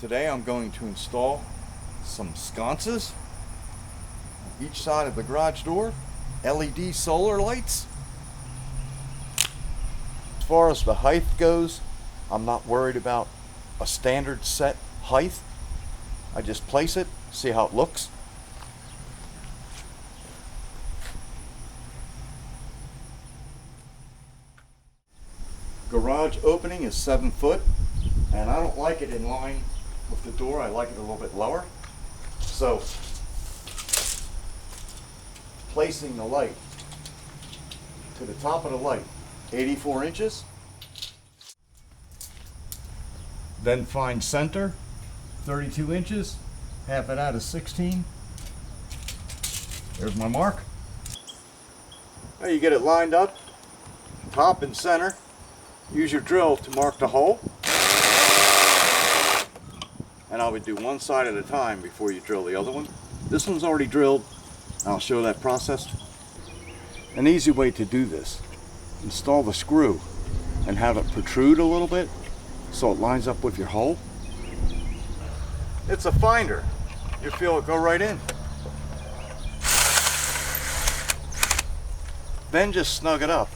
Today I'm going to install some sconces on each side of the garage door, LED solar lights. As far as the height goes, I'm not worried about a standard set height. I just place it, see how it looks. Garage opening is 7 foot, and I don't like it in line with the door. I like it a little bit lower. So, placing the light to the top of the light, 84 inches. Then find center, 32 inches. Half it out is 16. There's my mark. Now you get it lined up, top and center. Use your drill to mark the hole. And I would do one side at a time before you drill the other one. This one's already drilled. I'll show that process. An easy way to do this: install the screw and have it protrude a little bit so it lines up with your hole. It's a finder. You feel it go right in. Then just snug it up.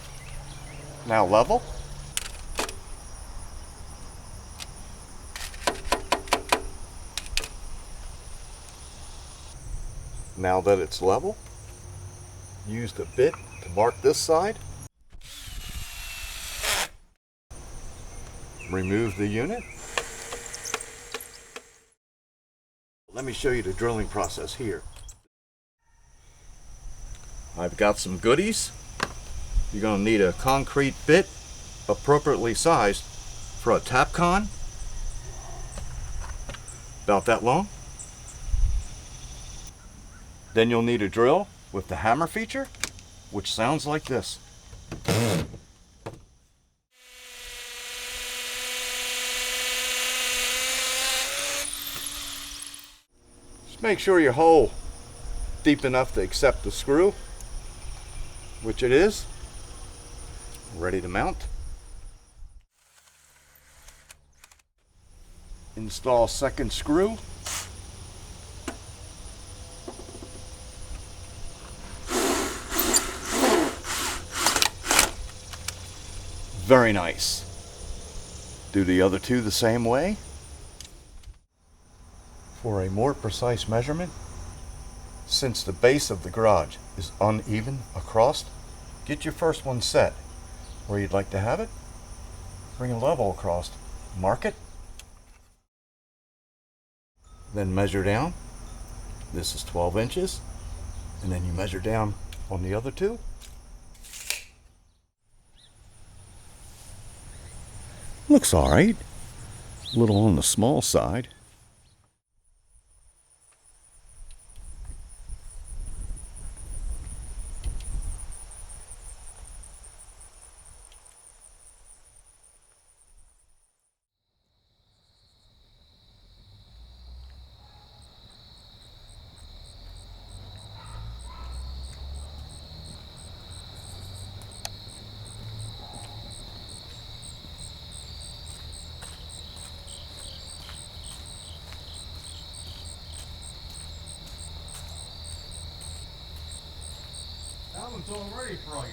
Now level. Now that it's level, use the bit to mark this side. Remove the unit. Let me show you the drilling process here. I've got some goodies. You're going to need a concrete bit appropriately sized for a tapcon, about that long. Then you'll need a drill with the hammer feature, which sounds like this. Just make sure your hole deep enough to accept the screw, which it is. Ready to mount. Install second screw. Very nice. Do the other two the same way. For a more precise measurement, since the base of the garage is uneven across, get your first one set where you'd like to have it. Bring a level across, mark it, then measure down. This is 12 inches, and then you measure down on the other two. Looks all right. A little on the small side. That one's already bright.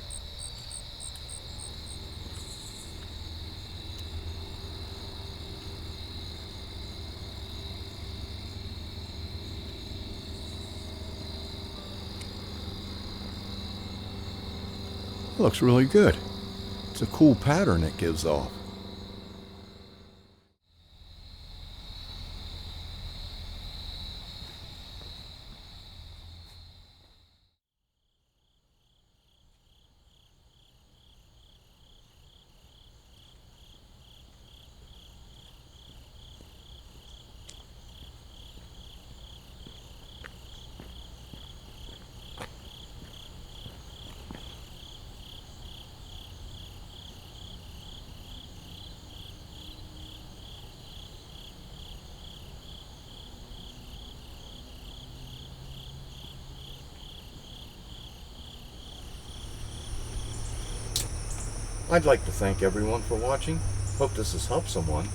Looks really good. It's a cool pattern it gives off. I'd like to thank everyone for watching. Hope this has helped someone.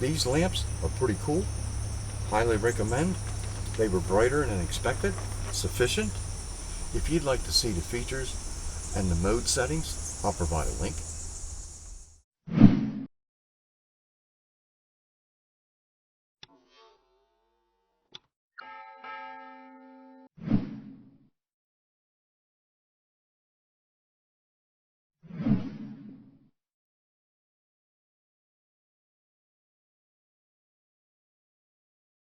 These lamps are pretty cool. Highly recommend. They were brighter than expected. Sufficient. If you'd like to see the features and the mode settings, I'll provide a link.